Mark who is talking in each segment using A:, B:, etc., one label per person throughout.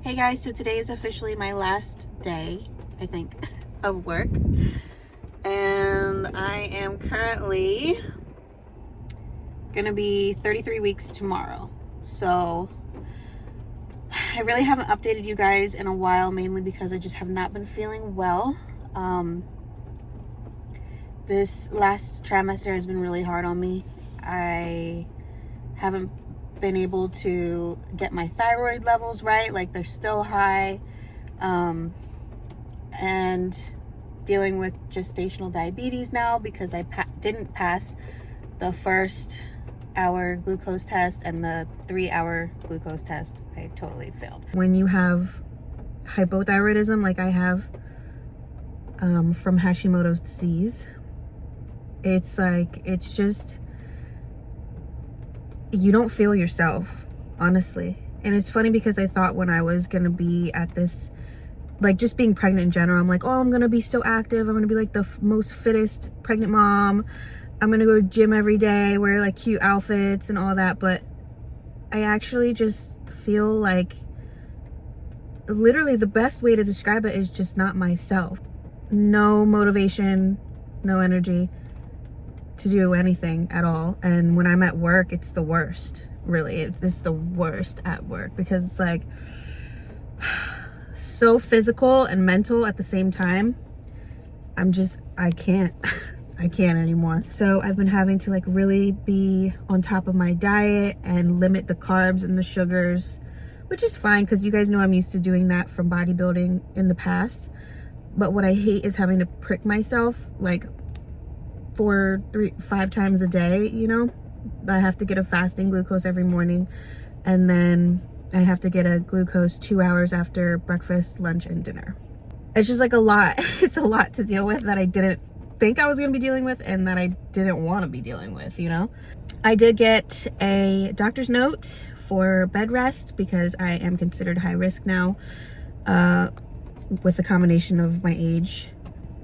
A: Hey guys, so today is officially my last day, I think, of work. And I am currently gonna be 33 weeks tomorrow. So I really haven't updated you guys in a while, mainly because I just have not been feeling well. This last trimester has been really hard on me. I haven't been able to get my thyroid levels right, like they're still high, and dealing with gestational diabetes now because I didn't pass the first hour glucose test and the 3-hour glucose test. I totally failed. When you have hypothyroidism like I have from Hashimoto's disease, it's like, it's just, you don't feel yourself, honestly. And it's funny because I thought when I was gonna be at this, like just being pregnant in general, I'm like, oh, I'm gonna be so active, I'm gonna be like the most fittest pregnant mom, I'm gonna go to the gym every day, wear like cute outfits and all that. But I actually just feel like, literally the best way to describe it is just not myself. No motivation, no energy to do anything at all. And when I'm at work, it's the worst. Really, it's the worst at work because it's like so physical and mental at the same time. I can't I can't anymore. So I've been having to like really be on top of my diet and limit the carbs and the sugars, which is fine because you guys know I'm used to doing that from bodybuilding in the past. But what I hate is having to prick myself like 4-5 times a day, you know. I have to get a fasting glucose every morning, and then I have to get a glucose 2 hours after breakfast, lunch, and dinner. It's just like a lot. It's a lot to deal with that I didn't think I was going to be dealing with and that I didn't want to be dealing with, you know. I did get a doctor's note for bed rest because I am considered high risk now, with the combination of my age,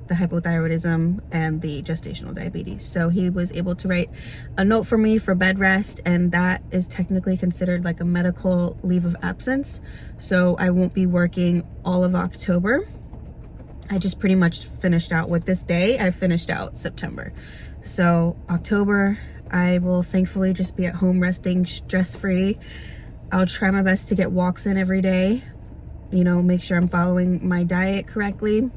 A: the hypothyroidism, and the gestational diabetes. So he was able to write a note for me for bed rest, and that is technically considered like a medical leave of absence. So I won't be working all of October. I just pretty much finished out with this day. I finished out September. So October, I will thankfully just be at home resting, stress-free. I'll try my best to get walks in every day, you know, make sure I'm following my diet correctly.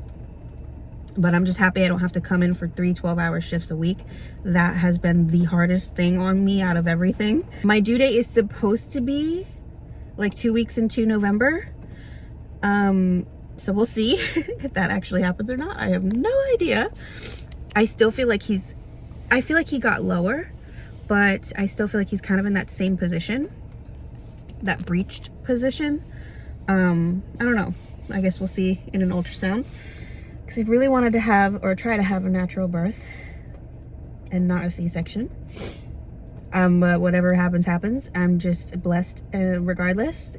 A: But I'm just happy I don't have to come in for 3 12-hour shifts a week. That has been the hardest thing on me out of everything. My due date is supposed to be like 2 weeks into November. So we'll see if that actually happens or not. I have no idea. I still feel like I feel like he got lower, but I still feel like he's kind of in that same position, that breached position. I don't know. I guess we'll see in an ultrasound. Because I really wanted to have, or try to have, a natural birth and not a C-section. But whatever happens, happens. I'm just blessed regardless,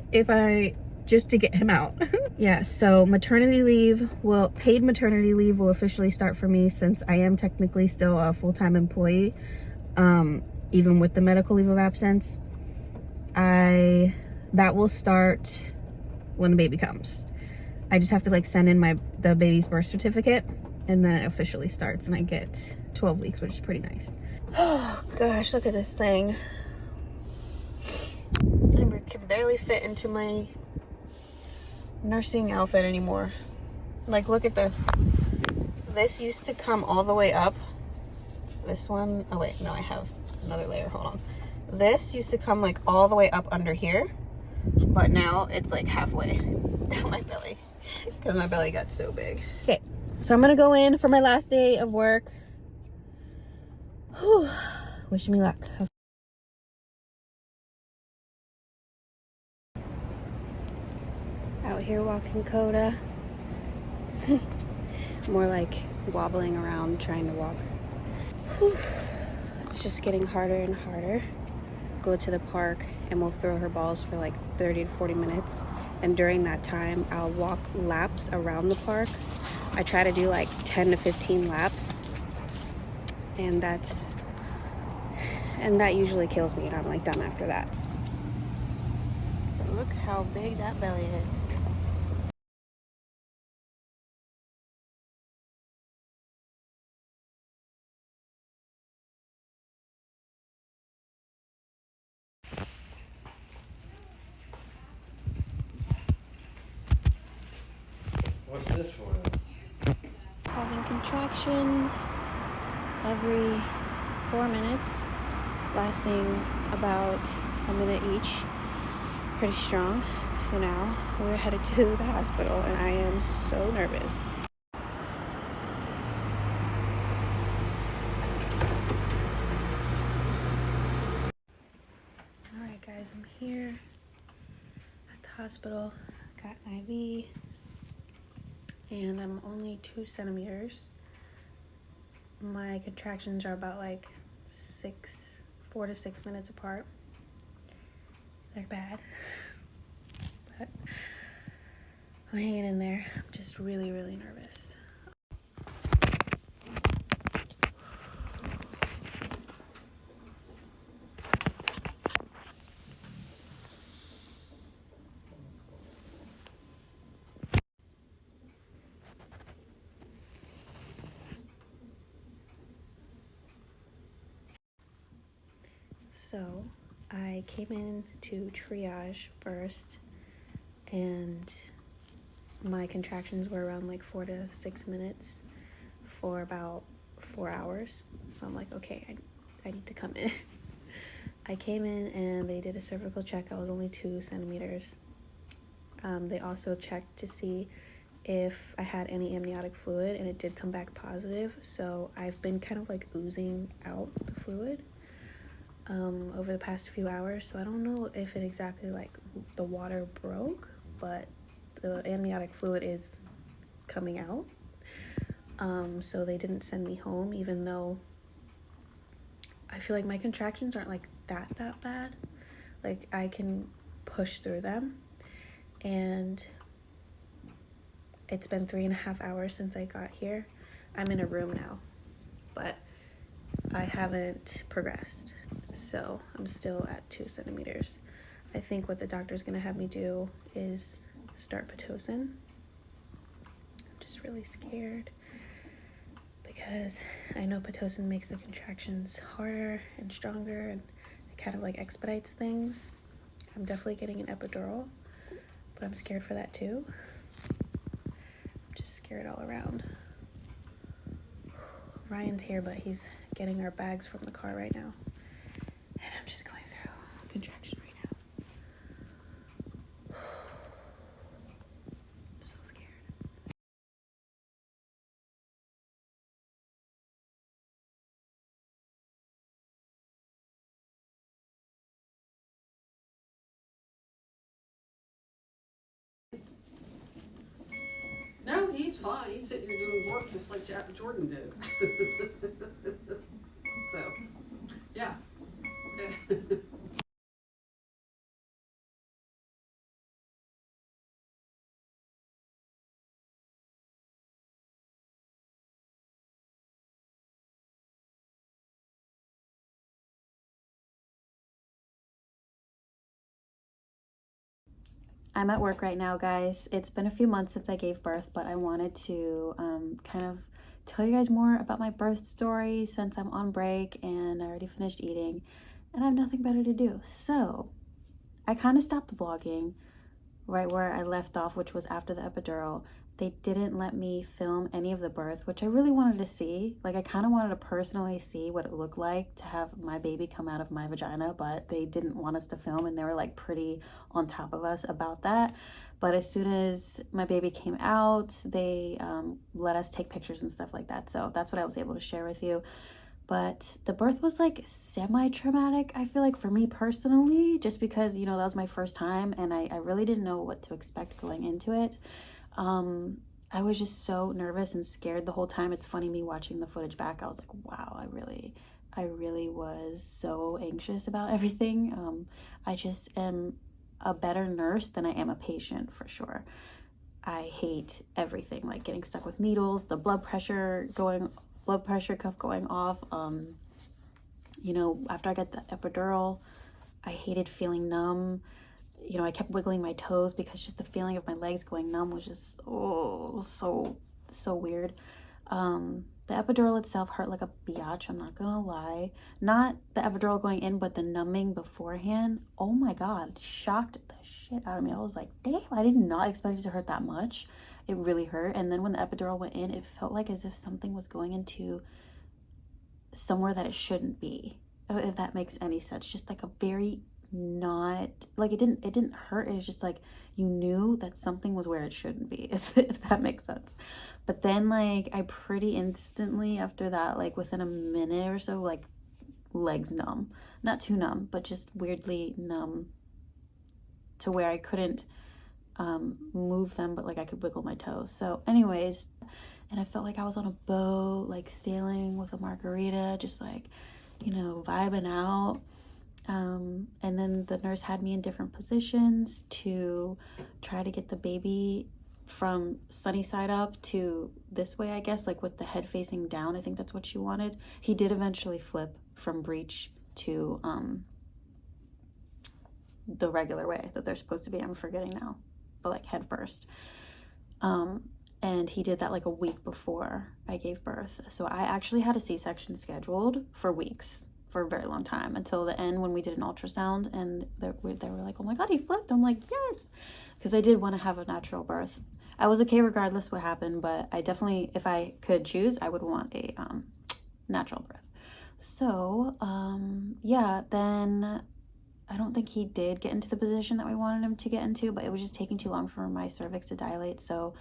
A: just to get him out. Yeah, so maternity leave paid maternity leave will officially start for me, since I am technically still a full-time employee, even with the medical leave of absence. That will start when the baby comes. I just have to like send in the baby's birth certificate, and then it officially starts, and I get 12 weeks, which is pretty nice. Oh gosh, look at this thing. I can barely fit into my nursing outfit anymore. Like, look at this. This used to come all the way up. This one, oh wait, no, I have another layer, hold on. This used to come like all the way up under here, but now it's like halfway down my belly because my belly got so big. Okay, so I'm gonna go in for my last day of work. Whew. Wish me luck. Out here walking Coda. More like wobbling around trying to walk. Whew. It's just getting harder and harder. Go to the park and we'll throw her balls for like 30 to 40 minutes. And during that time, I'll walk laps around the park. I try to do like 10 to 15 laps. And that usually kills me, and I'm like done after that. But look how big that belly is.
B: What's this for?
A: Having contractions every 4 minutes, lasting about a minute each. Pretty strong. So now we're headed to the hospital and I am so nervous. Alright guys, I'm here at the hospital. Got an IV and I'm only 2 centimeters. My contractions are about like 4 to 6 minutes apart. They're bad, but I'm hanging in there. I'm just really, really nervous. So I came in to triage first and my contractions were around like 4 to 6 minutes for about 4 hours. So I'm like, okay, I need to come in. I came in and they did a cervical check. I was only 2 centimeters. They also checked to see if I had any amniotic fluid and it did come back positive. So I've been kind of like oozing out the fluid over the past few hours. So I don't know if it exactly like the water broke, but the amniotic fluid is coming out. So they didn't send me home, even though I feel like my contractions aren't like that bad. Like I can push through them, and it's been 3.5 hours since I got here. I'm in a room now, but I haven't progressed, so I'm still at 2 centimeters. I think what the doctor's gonna have me do is start Pitocin. I'm just really scared because I know Pitocin makes the contractions harder and stronger and it kind of like expedites things. I'm definitely getting an epidural, but I'm scared for that too. I'm just scared all around. Ryan's here, but he's getting our bags from the car right now. And I'm just going through contraction right now. I'm so scared.
C: No, he's fine. He's sitting here doing work just like Jordan did. So, yeah.
A: I'm at work right now, guys. It's been a few months since I gave birth, but I wanted to kind of tell you guys more about my birth story since I'm on break and I already finished eating and I have nothing better to do. So I kind of stopped vlogging right where I left off, which was after the epidural. They didn't let me film any of the birth, which I really wanted to see. Like I kind of wanted to personally see what it looked like to have my baby come out of my vagina, but they didn't want us to film and they were like pretty on top of us about that. But as soon as my baby came out, they let us take pictures and stuff like that. So that's what I was able to share with you. But the birth was like semi-traumatic, I feel like, for me personally, just because, you know, that was my first time and I really didn't know what to expect going into it. I was just so nervous and scared the whole time. It's funny, me watching the footage back, I was like, wow, I really was so anxious about everything. I just am a better nurse than I am a patient, for sure. I hate everything, like getting stuck with needles, the blood pressure cuff going off. You know, after I got the epidural, I hated feeling numb. You know, I kept wiggling my toes because just the feeling of my legs going numb was just, oh, so weird.
B: The epidural itself hurt like a biatch, I'm not gonna lie. Not the epidural going in, but the numbing beforehand. Oh my God, shocked the shit out of me. I was like, damn, I did not expect it to hurt that much. It really hurt. And then when the epidural went in, it felt like as if something was going into somewhere that it shouldn't be, if that makes any sense. Just like a very not, like, it didn't hurt. It was just like you knew that something was where it shouldn't be, if that makes sense. But then like I pretty instantly after that, like within a minute or so, like legs numb, not too numb, but just weirdly numb to where I couldn't move them, but like I could wiggle my toes. So anyways, and I felt like I was on a boat, like sailing with a margarita, just like, you know, vibing out. And then the nurse had me in different positions to try to get the baby from sunny side up to this way, I guess, like with the head facing down. I think that's what she wanted. He did eventually flip from breech to the regular way that they're supposed to be. I'm forgetting now, but like head first. And he did that like a week before I gave birth. So I actually had a C-section scheduled for weeks, for a very long time, until the end when we did an ultrasound, and they were like, oh my God, he flipped. I'm like, yes, because I did want to have a natural birth. I was okay regardless what happened, but I definitely, if I could choose, I would want a natural birth. So yeah, then I don't think he did get into the position that we wanted him to get into, but it was just taking too long for my cervix to dilate. So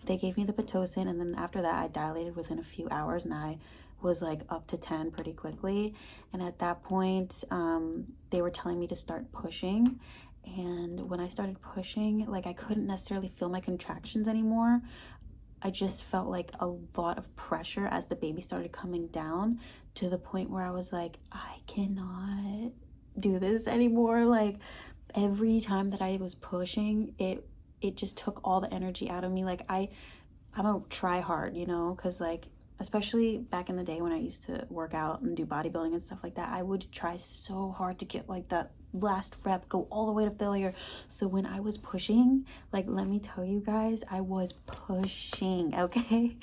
B: they gave me the Pitocin, and then after that I dilated within a few hours, and I was like up to 10 pretty quickly. And at that point they were telling me to start pushing, and when I started pushing, like I couldn't necessarily feel my contractions anymore. I just felt like a lot of pressure as the baby started coming down, to the point where I was like, I cannot do this anymore. Like every time that I was pushing, it just took all the energy out of me. Like I'm a try hard, you know, because like especially back in the day when I used to work out and do bodybuilding and stuff like that, I would try so hard to get like that last rep, go all the way to failure. So when I was pushing, like, let me tell you guys, I was pushing, okay?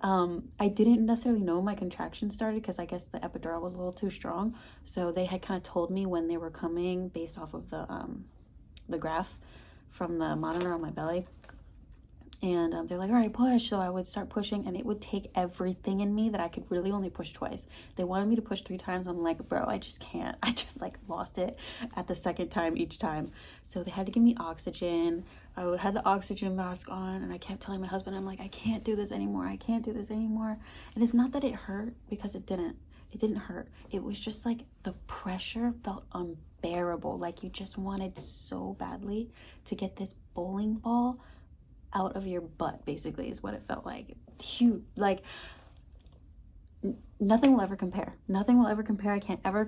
B: I didn't necessarily know my contractions started because I guess the epidural was a little too strong. So they had kind of told me when they were coming based off of the graph from the monitor on my belly. And they're like, all right, push. So I would start pushing, and it would take everything in me that I could really only push twice. They wanted me to push 3 times. I'm like, bro, I just can't. I just like lost it at the second time each time. So they had to give me oxygen. I had the oxygen mask on, and I kept telling my husband, I'm like, I can't do this anymore. I can't do this anymore. And it's not that it hurt, because it didn't. It didn't hurt. It was just like the pressure felt unbearable. Like you just wanted so badly to get this bowling ball out of your butt, basically, is what it felt like. Huge. Like nothing will ever compare. Nothing will ever compare. I can't ever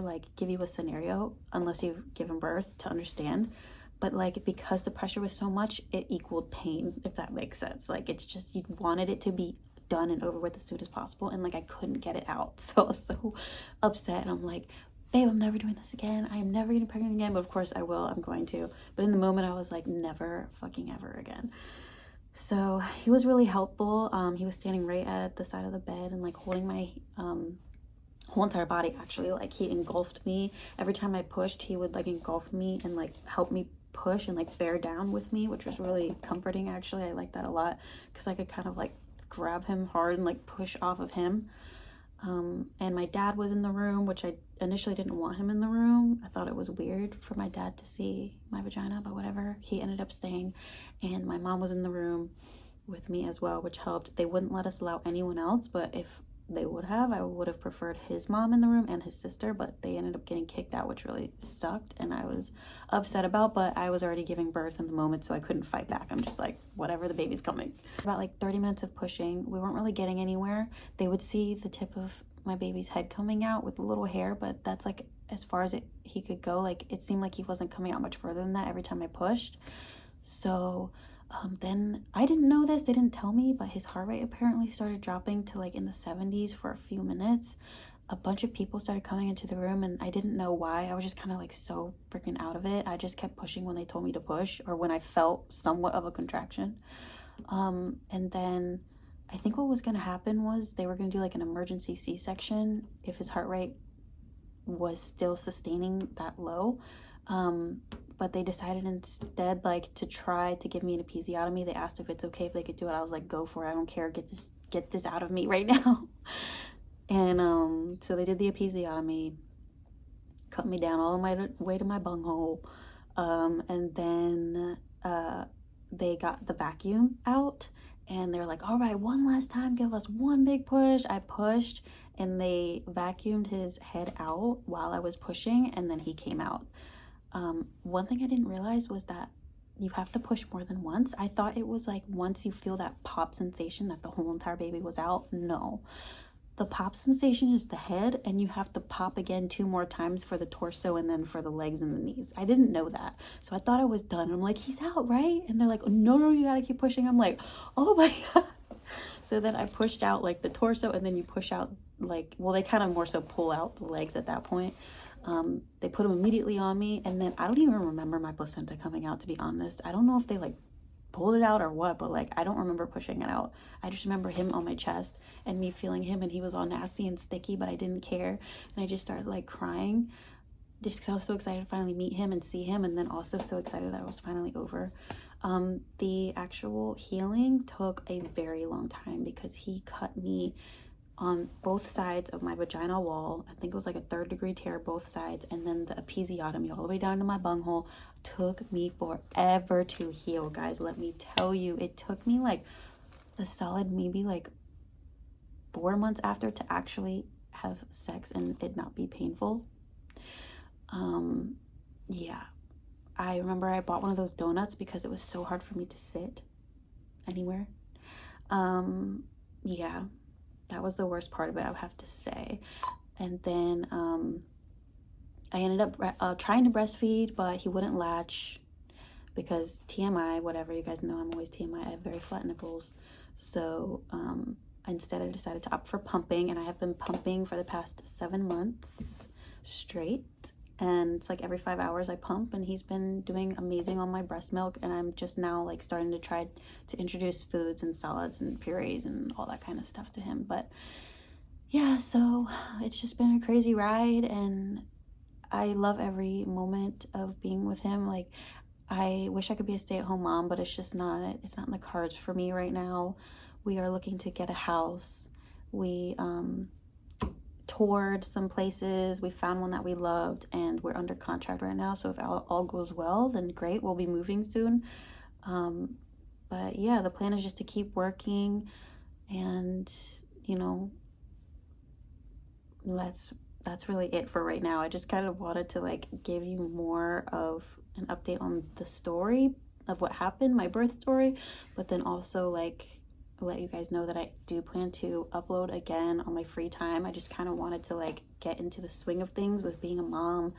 B: like give you a scenario unless you've given birth to understand. But like, because the pressure was so much, it equaled pain, if that makes sense. Like it's just, you wanted it to be done and over with as soon as possible, and like I couldn't get it out. So I was so upset, and I'm like, babe, I'm never doing this again. I am never getting pregnant again. But of course I will. I'm going to. But in the moment I was like, never fucking ever again. So he was really helpful. He was standing right at the side of the bed and like holding my whole entire body, actually. Like he engulfed me. Every time I pushed, he would like engulf me and like help me push and like bear down with me, which was really comforting, actually. I like that a lot, because I could kind of like grab him hard and like push off of him. And my dad was in the room, which I initially didn't want him in the room. I thought it was weird for my dad to see my vagina, but whatever. He ended up staying, and my mom was in the room with me as well, which helped. They wouldn't let us allow anyone else, but if they would have, I would have preferred his mom in the room and his sister, but they ended up getting kicked out, which really sucked, and I was upset about. But I was already giving birth in the moment, so I couldn't fight back. I'm just like, whatever, the baby's coming. About like 30 minutes of pushing, we weren't really getting anywhere. They would see the tip of my baby's head coming out with a little hair, but that's like as far as he could go. Like it seemed like he wasn't coming out much further than that every time I pushed. So then I didn't know this, they didn't tell me, but his heart rate apparently started dropping to like in the 70s for a few minutes. A bunch of people started coming into the room, and I didn't know why. I was just kind of like so freaking out of it. I just kept pushing when they told me to push, or when I felt somewhat of a contraction. And then I think what was going to happen was they were going to do like an emergency C-section if his heart rate was still sustaining that low. But they decided instead like to try to give me an episiotomy. They asked if it's okay if they could do it. I was like, go for it. I don't care. Get this out of me right now. And so they did the episiotomy, cut me down all the way to my bunghole. And then they got the vacuum out, and they're like, all right, one last time, give us one big push. I pushed, and they vacuumed his head out while I was pushing, and then he came out. One thing I didn't realize was that you have to push more than once. I thought it was like once you feel that pop sensation that the whole entire baby was out. No. The pop sensation is the head, and you have to pop again 2 more times for the torso and then for the legs and the knees. I didn't know that. So I thought I was done. I'm like, he's out, right? And they're like, no, you gotta keep pushing. I'm like, oh my God. So then I pushed out like the torso, and then you push out like, well, they kind of more so pull out the legs at that point. They put them immediately on me, and then I don't even remember my placenta coming out, to be honest. I don't know if they like pulled it out or what, but like I don't remember pushing it out. I just remember him on my chest and me feeling him, and he was all nasty and sticky, but I didn't care. And I just started like crying just because I was so excited to finally meet him and see him, and then also so excited that it was finally over. The actual healing took a very long time because he cut me on both sides of my vaginal wall. I think it was like a 3rd-degree tear both sides, and then the episiotomy all the way down to my bunghole took me forever to heal, guys. Let me tell you, it took me like a solid maybe like 4 months after to actually have sex and it not be painful. Yeah, I remember I bought one of those donuts because it was so hard for me to sit anywhere. Yeah, that was the worst part of it, I would have to say. And then I ended up trying to breastfeed, but he wouldn't latch because TMI, whatever, you guys know I'm always TMI. I have very flat nipples. So instead I decided to opt for pumping, and I have been pumping for the past 7 months straight. And it's like every 5 hours I pump, and he's been doing amazing on my breast milk. And I'm just now like starting to try to introduce foods and salads and purees and all that kind of stuff to him. But yeah, so it's just been a crazy ride, and I love every moment of being with him. Like, I wish I could be a stay-at-home mom, but it's just not, it's not in the cards for me right now. We are looking to get a house. We toured some places. We found one that we loved, and we're under contract right now. So if all goes well, then great, we'll be moving soon. But yeah, the plan is just to keep working, and you know, that's really it for right now. I just kind of wanted to like give you more of an update on the story of what happened, my birth story, but then also like let you guys know that I do plan to upload again on my free time. I just kind of wanted to like get into the swing of things with being a mom,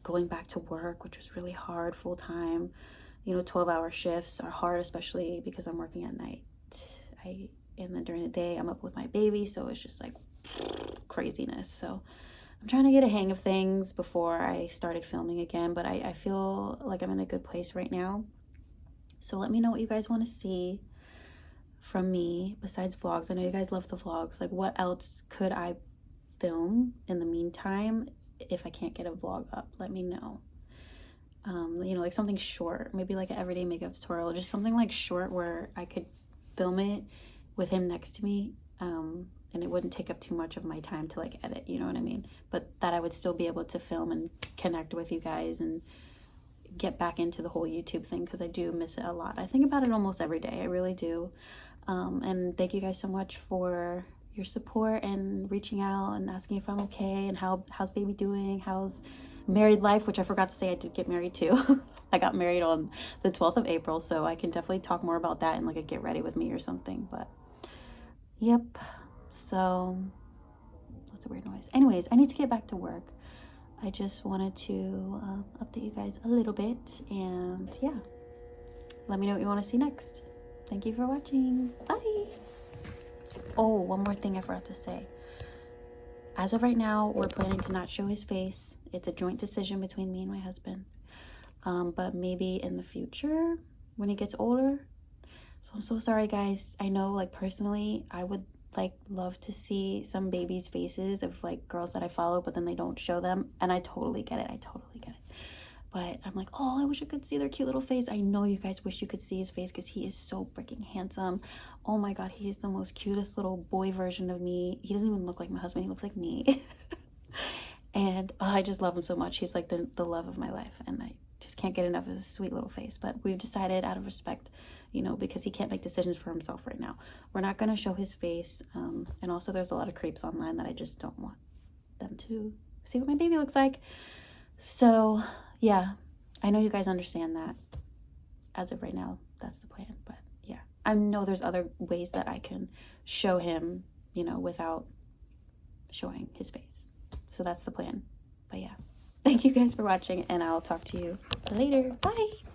B: going back to work, which was really hard full time. You know, 12-hour shifts are hard, especially because I'm working at night. And then during the day I'm up with my baby, so it's just like craziness. So I'm trying to get a hang of things before I started filming again, but I feel like I'm in a good place right now. So let me know what you guys want to see from me besides vlogs. I know you guys love the vlogs. Like, what else could I film in the meantime if I can't get a vlog up? Let me know. You know, like something short, maybe like an everyday makeup tutorial, just something like short where I could film it with him next to me, and it wouldn't take up too much of my time to like edit, you know what I mean? But that I would still be able to film and connect with you guys and get back into the whole YouTube thing, because I do miss it a lot. I think about it almost every day, I really do. And thank you guys so much for your support and reaching out and asking if I'm okay, and how's baby doing, how's married life, which I forgot to say I did get married too. I got married on the 12th of April, so I can definitely talk more about that in like a get ready with me or something. But yep, so what's a weird noise? Anyways, I need to get back to work. I just wanted to update you guys a little bit, and yeah, let me know what you want to see next. Thank you for watching. Bye. Oh, one more thing I forgot to say. As of right now, we're planning to not show his face. It's a joint decision between me and my husband. But maybe in the future, when he gets older, So I'm so sorry, guys. I know, like, personally, I would like love to see some babies' faces of like girls that I follow, but then they don't show them, and I totally get it. I totally get it. But I'm like, oh, I wish I could see their cute little face. I know you guys wish you could see his face because he is so freaking handsome. Oh my god, he is the most cutest little boy version of me. He doesn't even look like my husband, he looks like me. And I just love him so much. He's like the love of my life, and I just can't get enough of his sweet little face. But we've decided, out of respect, you know, because he can't make decisions for himself right now, we're not going to show his face. And also there's a lot of creeps online that I just don't want them to see what my baby looks like. So yeah, I know you guys understand that. As of right now, that's the plan. But yeah, I know there's other ways that I can show him, you know, without showing his face. So that's the plan. But yeah, thank you guys for watching, and I'll talk to you later. Bye.